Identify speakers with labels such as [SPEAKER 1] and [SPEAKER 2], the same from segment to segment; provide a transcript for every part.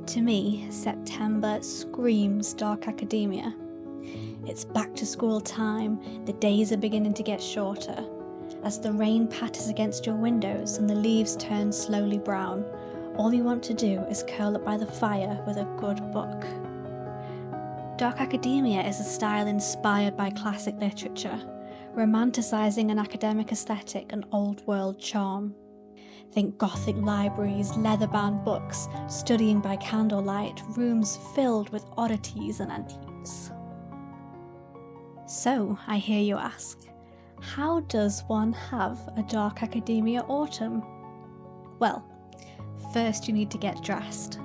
[SPEAKER 1] To me, September screams dark academia. It's back to school time, the days are beginning to get shorter. As the rain patters against your windows and the leaves turn slowly brown, all you want to do is curl up by the fire with a good book. Dark academia is a style inspired by classic literature, romanticising an academic aesthetic and old-world charm. Think Gothic libraries, leather-bound books, studying by candlelight, rooms filled with oddities and antiques. So, I hear you ask, how does one have a dark academia autumn? Well, first you need to get dressed.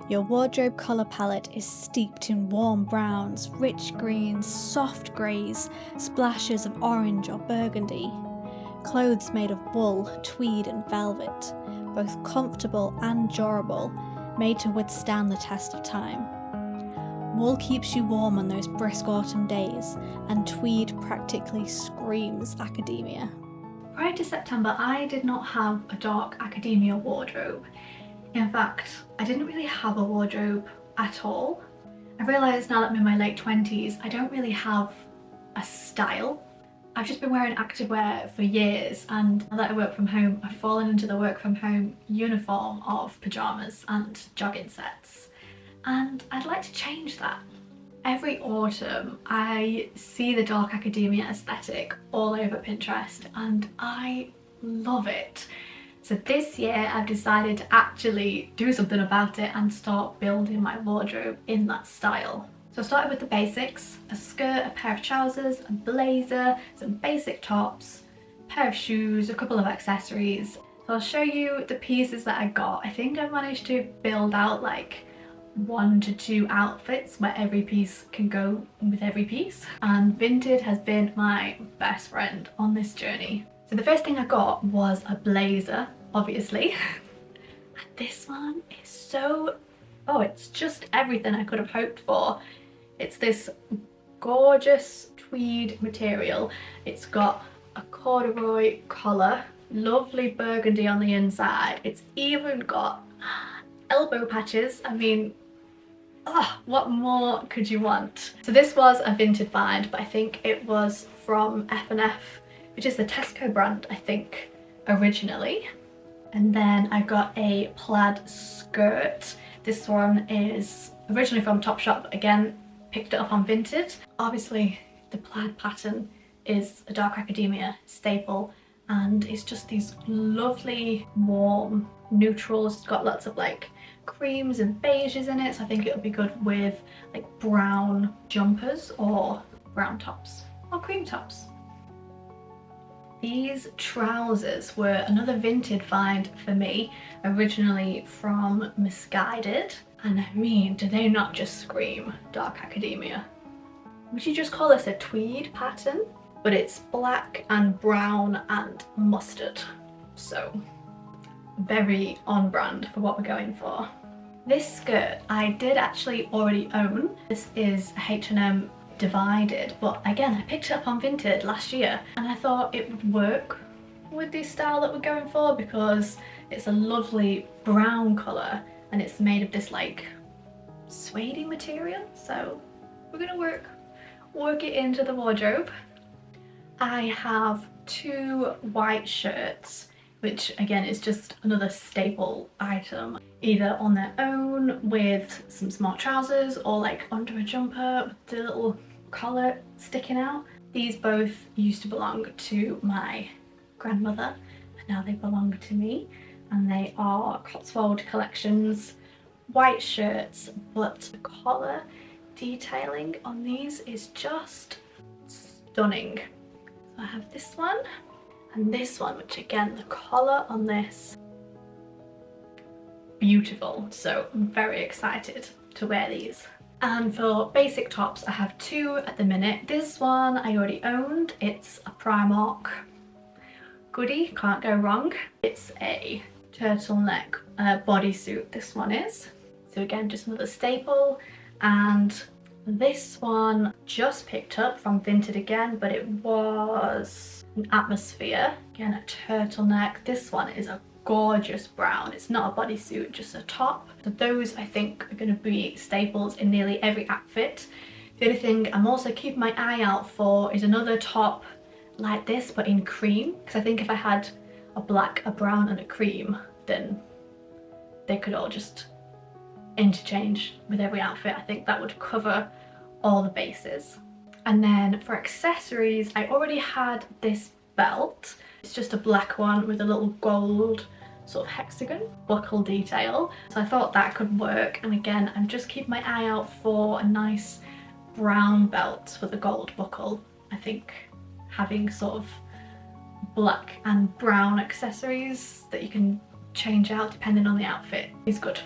[SPEAKER 1] Your wardrobe colour palette is steeped in warm browns, rich greens, soft greys, splashes of orange or burgundy. Clothes made of wool, tweed and velvet, both comfortable and durable, made to withstand the test of time. Wool keeps you warm on those brisk autumn days, and tweed practically screams academia. Prior to September, I did not have a dark academia wardrobe. In fact, I didn't really have a wardrobe at all. I realise now that I'm in my late 20s, I don't really have a style. I've just been wearing activewear for years, and now that I work from home, I've fallen into the work from home uniform of pyjamas and jogging sets. And I'd like to change that. Every autumn I see the dark academia aesthetic all over Pinterest and I love it. So this year I've decided to actually do something about it and start building my wardrobe in that style. So I started with the basics: a skirt, a pair of trousers, a blazer, some basic tops, a pair of shoes, a couple of accessories. So I'll show you the pieces that I got. I think I managed to build out like 1 to 2 outfits where every piece can go with every piece, and Vinted has been my best friend on this journey. So the first thing I got was a blazer, obviously, and this one is so, it's just everything I could have hoped for. It's this gorgeous tweed material. It's got a corduroy collar, lovely burgundy on the inside. It's even got elbow patches. I mean, what more could you want? So this was a Vinted find, but I think it was from F&F, which is the Tesco brand, I think, originally. And then I got a plaid skirt. This one is originally from Topshop, but again, picked it up on Vinted. Obviously, the plaid pattern is a dark academia staple, and it's just these lovely, warm neutrals. It's got lots of like creams and beiges in it, so I think it'll be good with like brown jumpers or brown tops or cream tops. These trousers were another Vinted find for me, originally from Misguided, and I mean, do they not just scream dark academia? Would you just call this a tweed pattern? But it's black and brown and mustard, so very on brand for what we're going for. This skirt I did actually already own. This is H&M Divided, but again I picked it up on Vinted last year and I thought it would work with the style that we're going for because it's a lovely brown colour and it's made of this like suede material, so we're gonna work it into the wardrobe. I have 2 white shirts, which again is just another staple item, either on their own with some smart trousers or like under a jumper with the little collar sticking out. These both used to belong to my grandmother and now they belong to me, and they are Cotswold Collections white shirts, but the collar detailing on these is just stunning. I have this one and this one, which again, the collar on this, beautiful. So I'm very excited to wear these. And for basic tops, I have 2 at the minute. This one I already owned. It's a Primark goodie, can't go wrong. It's a turtleneck bodysuit, this one is. So again, just another staple. And this one just picked up from Vinted again, but it was an Atmosphere. Again, a turtleneck. This one is a gorgeous brown. It's not a bodysuit, just a top. So those I think are going to be staples in nearly every outfit. The only thing I'm also keeping my eye out for is another top like this but in cream, because I think if I had a black, a brown and a cream, then they could all just interchange with every outfit. I think that would cover all the bases. And then for accessories, I already had this belt. It's just a black one with a little gold sort of hexagon buckle detail. So I thought that could work. And again, I'm just keeping my eye out for a nice brown belt with a gold buckle. I think having sort of black and brown accessories that you can change out depending on the outfit is good.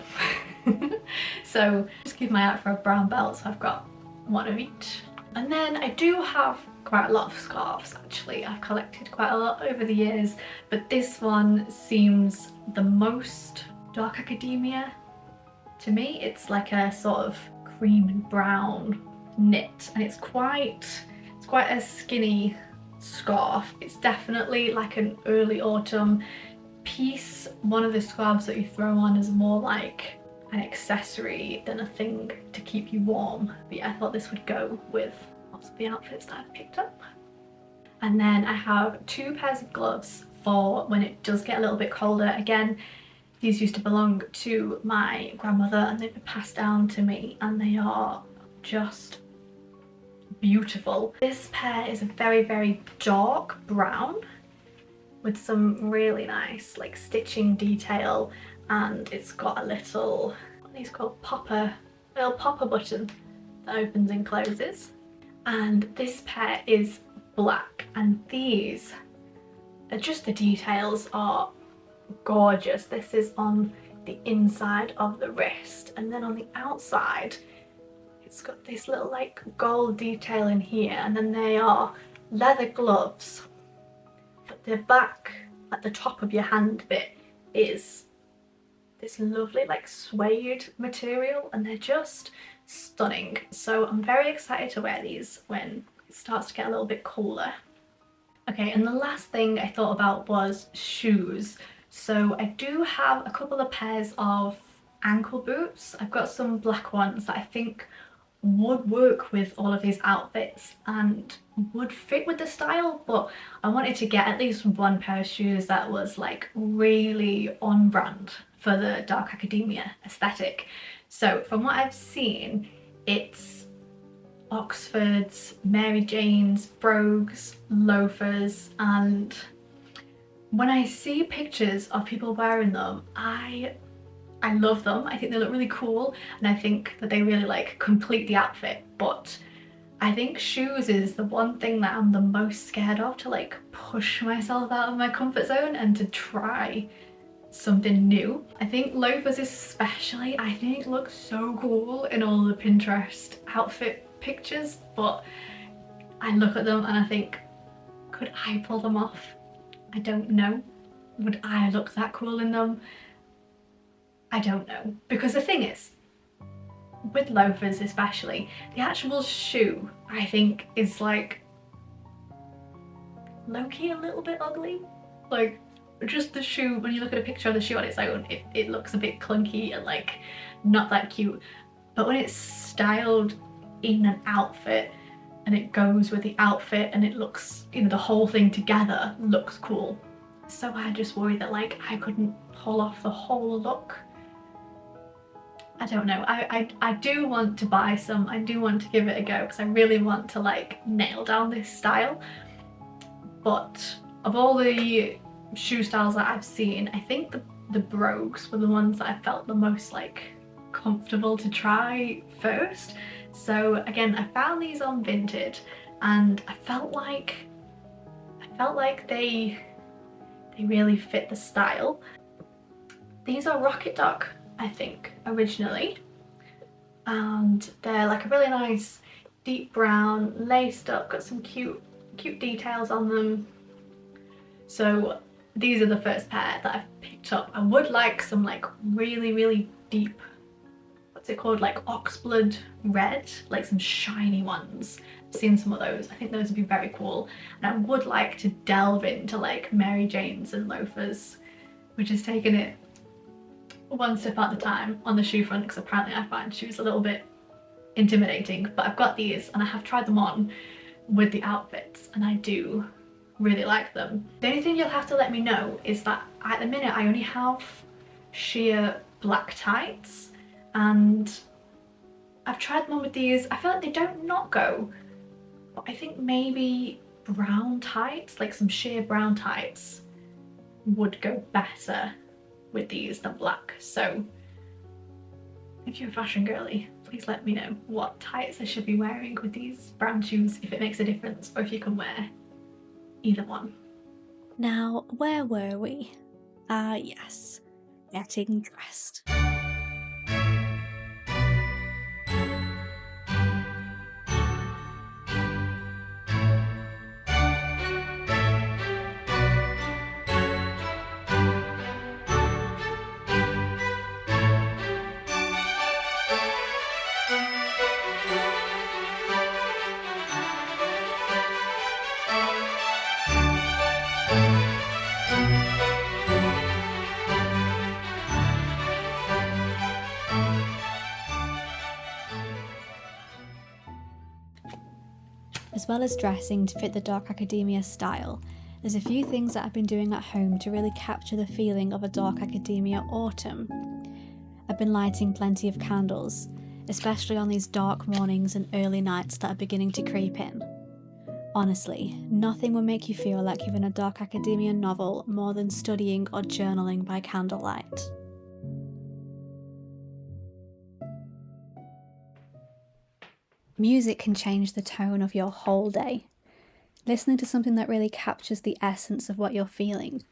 [SPEAKER 1] So just keep my eye out for a brown belt, so I've got one of each. And then I do have quite a lot of scarves actually. I've collected quite a lot over the years, but this one seems the most dark academia to me. It's like a sort of cream and brown knit, and it's quite a skinny scarf. It's definitely like an early autumn piece. One of the scarves that you throw on is more like an accessory than a thing to keep you warm. But yeah, I thought this would go with lots of the outfits that I've picked up. And then I have 2 pairs of gloves for when it does get a little bit colder. Again, these used to belong to my grandmother and they've been passed down to me, and they are just beautiful. This pair is a very, very dark brown with some really nice like stitching detail, and it's got a little, what are these called, little popper button that opens and closes. And this pair is black, and these are just, the details are gorgeous. This is on the inside of the wrist, and then on the outside it's got this little like gold detail in here, and then they are leather gloves, but the back at the top of your hand bit is this lovely like suede material, and they're just stunning. So I'm very excited to wear these when it starts to get a little bit cooler. Okay, and the last thing I thought about was shoes. So I do have a couple of pairs of ankle boots. I've got some black ones that I think would work with all of these outfits and would fit with the style, but I wanted to get at least one pair of shoes that was like really on brand for the dark academia aesthetic. So from what I've seen, it's Oxfords, Mary Janes, brogues, loafers, and when I see pictures of people wearing them, I love them. I think they look really cool, and I think that they really like complete the outfit. But I think shoes is the one thing that I'm the most scared of, to like push myself out of my comfort zone and to try something new. I think loafers especially, I think look so cool in all the Pinterest outfit pictures, but I look at them and I think, could I pull them off? I don't know. Would I look that cool in them? I don't know. Because the thing is, with loafers especially, the actual shoe I think is like low-key a little bit ugly. Like just the shoe, when you look at a picture of the shoe on its own, it looks a bit clunky and like not that cute. But when it's styled in an outfit and it goes with the outfit and it looks, you know, the whole thing together looks cool. So I just worry that like I couldn't pull off the whole look. I don't know. I do want to buy some. I do want to give it a go because I really want to like nail down this style. But of all the shoe styles that I've seen, I think the brogues were the ones that I felt the most like comfortable to try first. So again, I found these on Vinted and I felt like they really fit the style. These are Rocket Dog, I think, originally, and they're like a really nice deep brown, laced up, got some cute details on them. So these are the first pair that I've picked up. I would like some like really deep, what's it called, like oxblood red, like some shiny ones. I've seen some of those. I think those would be very cool, and I would like to delve into like Mary Janes and loafers
[SPEAKER 2] We're just taking it one step at a time on the shoe front, because apparently I find shoes a little bit intimidating, but I've got these and I have tried them on with the outfits and I do really like them. The only thing you'll have to let me know is that at the minute I only have sheer black tights, and I've tried them on with these. I feel like they don't not go, but I think maybe brown tights, like some sheer brown tights, would go better with these than black. So if you're a fashion girly, please let me know what tights I should be wearing with these brown shoes, if it makes a difference, or if you can wear either one.
[SPEAKER 1] Now, where were we? Yes, getting dressed. As well as dressing to fit the Dark Academia style, there's a few things that I've been doing at home to really capture the feeling of a Dark Academia autumn. I've been lighting plenty of candles, especially on these dark mornings and early nights that are beginning to creep in. Honestly, nothing will make you feel like you're in a Dark Academia novel more than studying or journaling by candlelight. Music can change the tone of your whole day. Listening to something that really captures the essence of what you're feeling,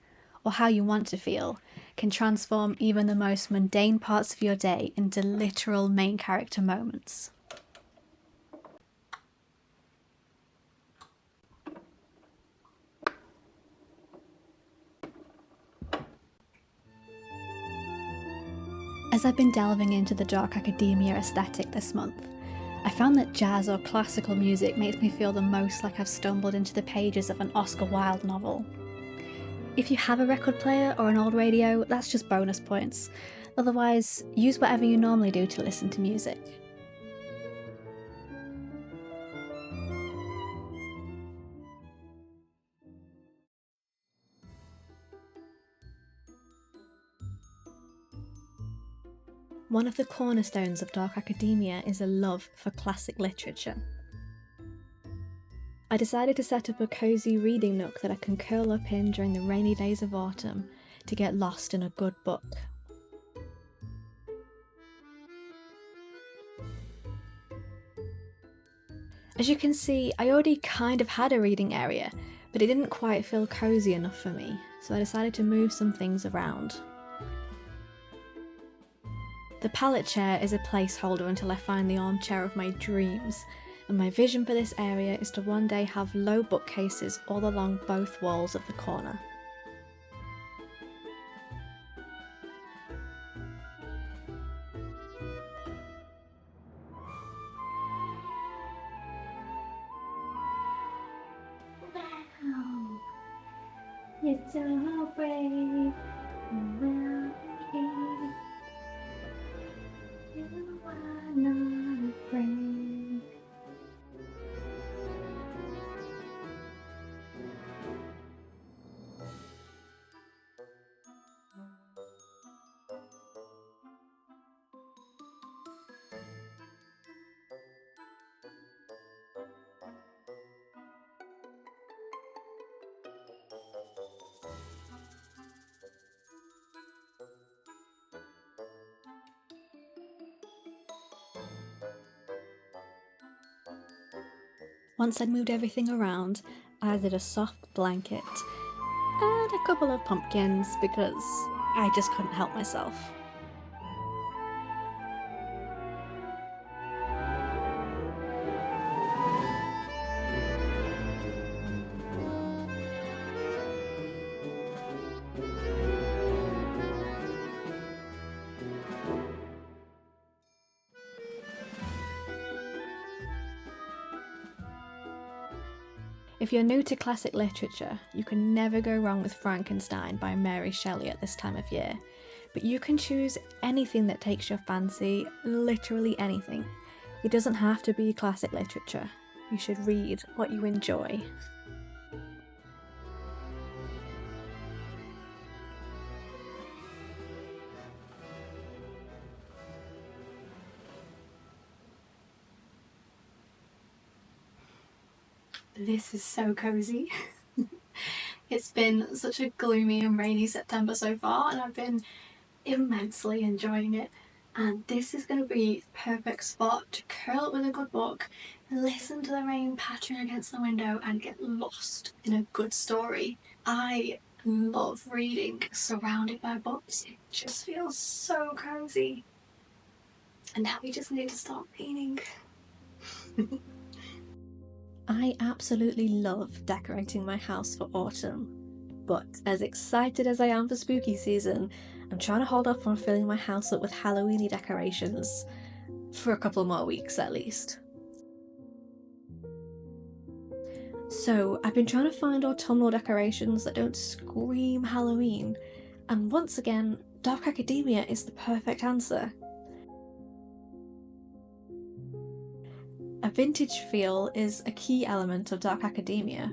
[SPEAKER 1] or how you want to feel, can transform even the most mundane parts of your day into literal main character moments. As I've been delving into the Dark Academia aesthetic this month, I found that jazz or classical music makes me feel the most like I've stumbled into the pages of an Oscar Wilde novel. If you have a record player or an old radio, that's just bonus points. Otherwise, use whatever you normally do to listen to music. One of the cornerstones of Dark Academia is a love for classic literature. I decided to set up a cosy reading nook that I can curl up in during the rainy days of autumn to get lost in a good book. As you can see, I already kind of had a reading area, but it didn't quite feel cozy enough for me, so I decided to move some things around. The pallet chair is a placeholder until I find the armchair of my dreams, and my vision for this area is to one day have low bookcases all along both walls of the corner.
[SPEAKER 2] Wow, you're so brave. You are not afraid.
[SPEAKER 1] Once I'd moved everything around, I added a soft blanket and a couple of pumpkins because I just couldn't help myself. If you're new to classic literature, you can never go wrong with Frankenstein by Mary Shelley at this time of year. But you can choose anything that takes your fancy, literally anything. It doesn't have to be classic literature. You should read what you enjoy.
[SPEAKER 3] This is so cozy. It's been such a gloomy and rainy September so far, and I've been immensely enjoying it. And this is going to be the perfect spot to curl up with a good book, listen to the rain pattering against the window, and get lost in a good story. I love reading surrounded by books. It just feels so cozy. And now we just need to start painting.
[SPEAKER 1] I absolutely love decorating my house for autumn, but as excited as I am for spooky season, I'm trying to hold off on filling my house up with Halloweeny decorations for a couple more weeks at least. So I've been trying to find autumnal decorations that don't scream Halloween, and once again, Dark Academia is the perfect answer. A vintage feel is a key element of Dark Academia,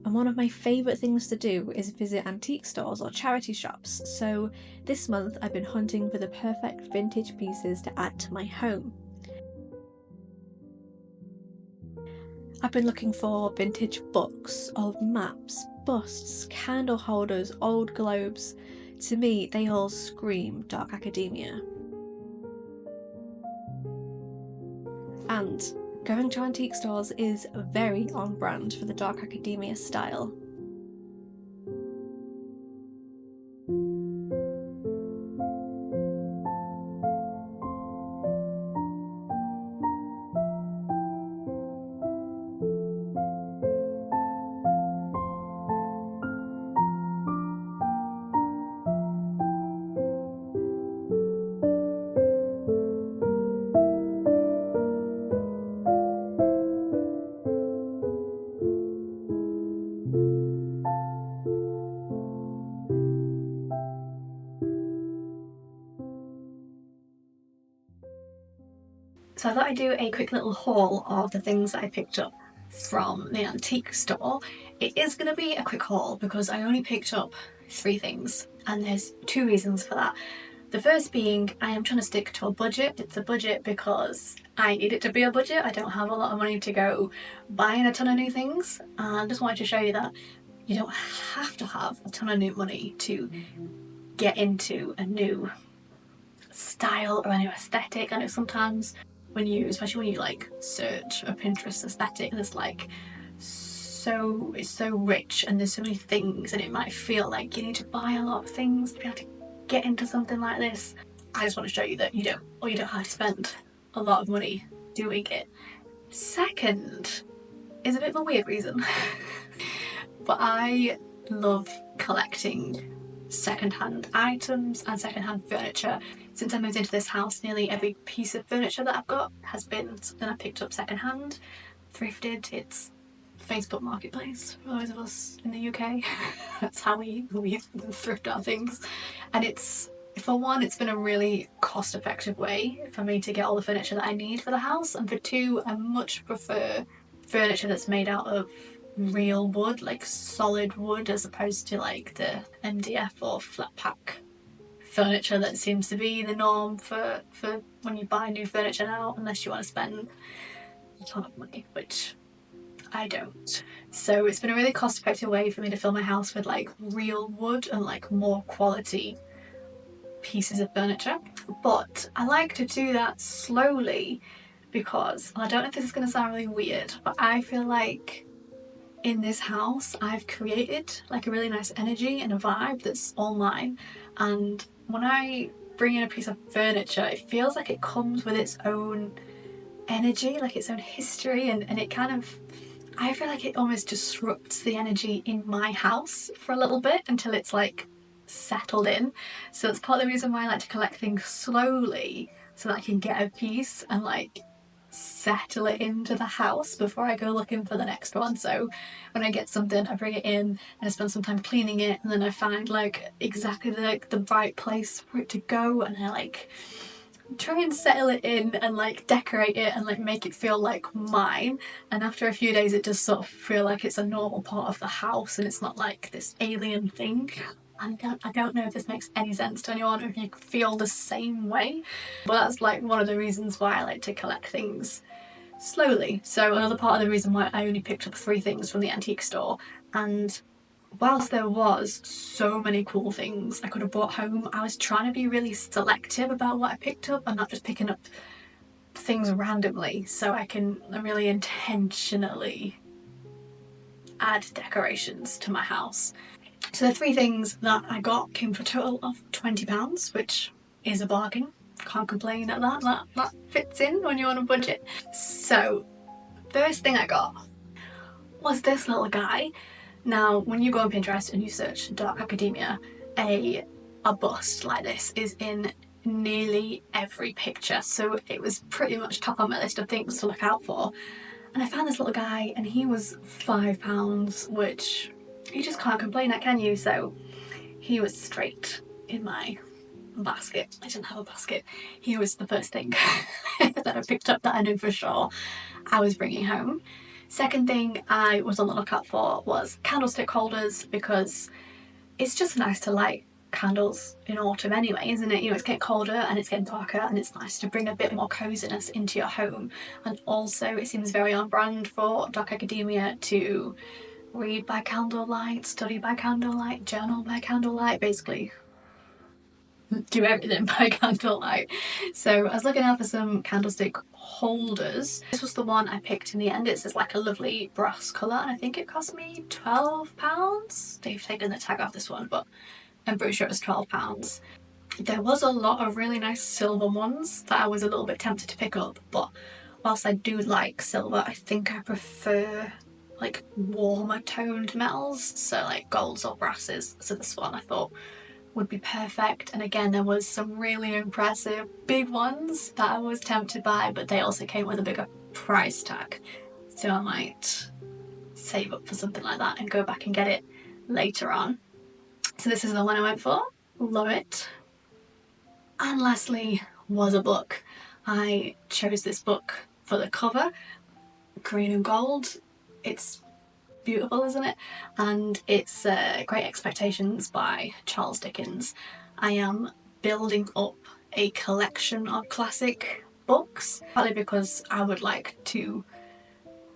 [SPEAKER 1] and one of my favourite things to do is visit antique stores or charity shops, so this month I've been hunting for the perfect vintage pieces to add to my home. I've been looking for vintage books, old maps, busts, candle holders, old globes. To me, they all scream Dark Academia. And going to antique stores is very on brand for the Dark Academia style.
[SPEAKER 3] So I thought I'd do a quick little haul of the things that I picked up from the antique store. It is going to be a quick haul because I only picked up 3 things, and there's 2 reasons for that. The first being I am trying to stick to a budget. It's a budget because I need it to be a budget. I don't have a lot of money to go buying a ton of new things, and I just wanted to show you that you don't have to have a ton of new money to get into a new style or a new aesthetic. I know sometimes especially when you like search a Pinterest aesthetic, there's like it's so rich and there's so many things, and it might feel like you need to buy a lot of things to be able to get into something like this. I just want to show you that you don't have to spend a lot of money doing it. Second is a bit of a weird reason, but I love collecting secondhand items and secondhand furniture. Since I moved into this house, nearly every piece of furniture that I've got has been something I picked up secondhand, thrifted. It's Facebook Marketplace for those of us in the UK. That's how we thrift our things. And for one, it's been a really cost-effective way for me to get all the furniture that I need for the house, and for 2, I much prefer furniture that's made out of real wood, like solid wood, as opposed to like the MDF or flat pack furniture that seems to be the norm for when you buy new furniture now, unless you want to spend a ton of money, which I don't. So it's been a really cost-effective way for me to fill my house with like real wood and like more quality pieces of furniture. But I like to do that slowly because, I don't know if this is going to sound really weird, but I feel like in this house I've created like a really nice energy and a vibe that's all mine, and when I bring in a piece of furniture, it feels like it comes with its own energy, like its own history, and it kind of, I feel like it almost disrupts the energy in my house for a little bit until it's like settled in. So it's part of the reason why I like to collect things slowly, so that I can get a piece and like settle it into the house before I go looking for the next one. So when I get something, I bring it in and I spend some time cleaning it, and then I find like exactly the right place for it to go, and I like try and settle it in and like decorate it and like make it feel like mine. And after a few days it does sort of feel like it's a normal part of the house and it's not like this alien thing. I don't know if this makes any sense to anyone or if you feel the same way, but that's like one of the reasons why I like to collect things slowly. So another part of the reason why I only picked up 3 things from the antique store, and whilst there was so many cool things I could have brought home, I was trying to be really selective about what I picked up and not just picking up things randomly, so I can really intentionally add decorations to my house. So the 3 things that I got came for a total of £20, which is a bargain. Can't complain at that. That fits in when you're on a budget. So first thing I got was this little guy. Now, when you go on Pinterest and you search dark academia, a bust like this is in nearly every picture, so it was pretty much top on my list of things to look out for. And I found this little guy and he was £5, which you just can't complain at, can you? So he was straight in my basket. I didn't have a basket. He was the first thing that I picked up that I knew for sure I was bringing home. Second thing I was on the lookout for was candlestick holders, because it's just nice to light candles in autumn anyway, isn't it? You know, it's getting colder and it's getting darker and it's nice to bring a bit more coziness into your home. And also it seems very on brand for dark academia to read by candlelight, study by candlelight, journal by candlelight, basically do everything by candlelight. So I was looking out for some candlestick holders. This was the one I picked in the end. It's just like a lovely brass colour and I think it cost me £12. They've taken the tag off this one, but I'm pretty sure it was £12. There was a lot of really nice silver ones that I was a little bit tempted to pick up, but whilst I do like silver, I think I prefer like warmer toned metals, so like golds or brasses. So this one I thought would be perfect. And again, there was some really impressive big ones that I was tempted by, but they also came with a bigger price tag, so I might save up for something like that and go back and get it later on. So this is the one I went for. Love it. And lastly was a book. I chose this book for the cover, green and gold. It's beautiful, isn't it? And it's Great Expectations by Charles Dickens. I am building up a collection of classic books, partly because I would like to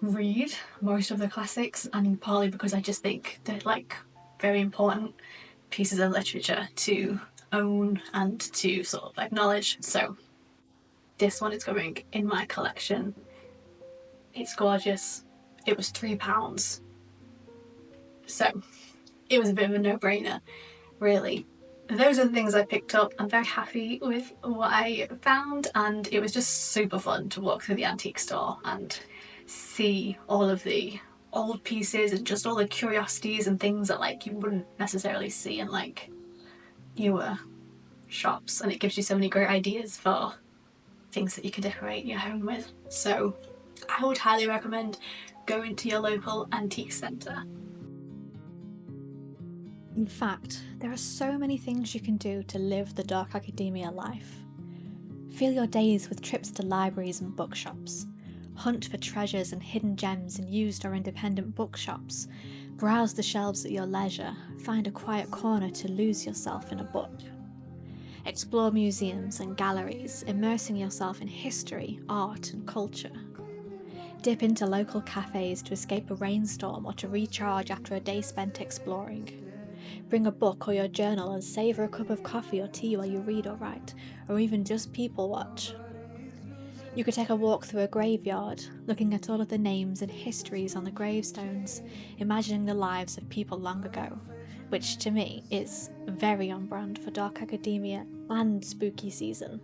[SPEAKER 3] read most of the classics, and partly because I just think they're like very important pieces of literature to own and to sort of acknowledge. So this one is going in my collection. It's gorgeous. It was £3. So it was a bit of a no-brainer, really. Those are the things I picked up. I'm very happy with what I found, and it was just super fun to walk through the antique store and see all of the old pieces and just all the curiosities and things that like you wouldn't necessarily see in like newer shops, and it gives you so many great ideas for things that you can decorate your home with. So I would highly recommend going to your local antique centre.
[SPEAKER 1] In fact, there are so many things you can do to live the dark academia life. Fill your days with trips to libraries and bookshops. Hunt for treasures and hidden gems in used or independent bookshops. Browse the shelves at your leisure. Find a quiet corner to lose yourself in a book. Explore museums and galleries, immersing yourself in history, art and culture. Dip into local cafes to escape a rainstorm or to recharge after a day spent exploring. Bring a book or your journal and savour a cup of coffee or tea while you read or write, or even just people watch. You could take a walk through a graveyard, looking at all of the names and histories on the gravestones, imagining the lives of people long ago, which to me is very on brand for dark academia and spooky season.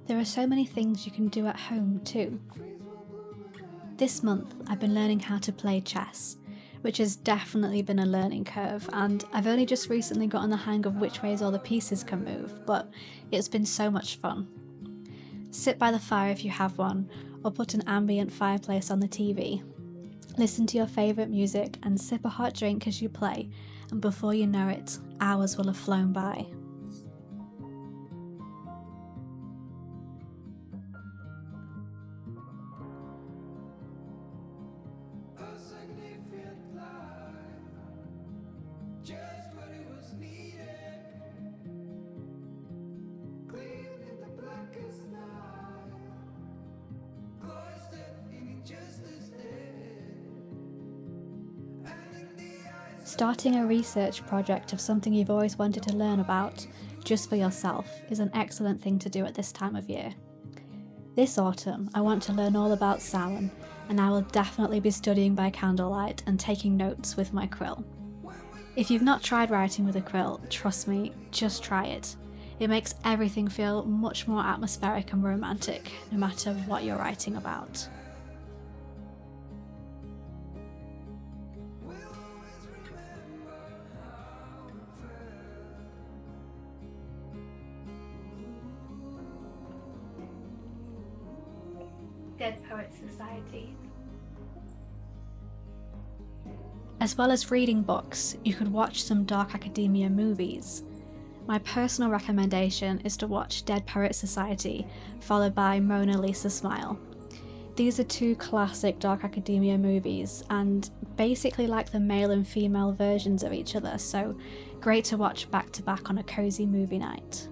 [SPEAKER 1] There are so many things you can do at home too. This month I've been learning how to play chess, which has definitely been a learning curve, and I've only just recently gotten the hang of which ways all the pieces can move, but it's been so much fun. Sit by the fire if you have one, or put an ambient fireplace on the TV. Listen to your favourite music and sip a hot drink as you play, and before you know it, hours will have flown by. Starting a research project of something you've always wanted to learn about, just for yourself, is an excellent thing to do at this time of year. This autumn, I want to learn all about Samhain, and I will definitely be studying by candlelight and taking notes with my quill. If you've not tried writing with a quill, trust me, just try it. It makes everything feel much more atmospheric and romantic, no matter what you're writing about.
[SPEAKER 2] Dead Poets Society.
[SPEAKER 1] As well as reading books, you could watch some dark academia movies. My personal recommendation is to watch Dead Poets Society, followed by Mona Lisa Smile. These are two classic dark academia movies, and basically like the male and female versions of each other, so great to watch back to back on a cozy movie night.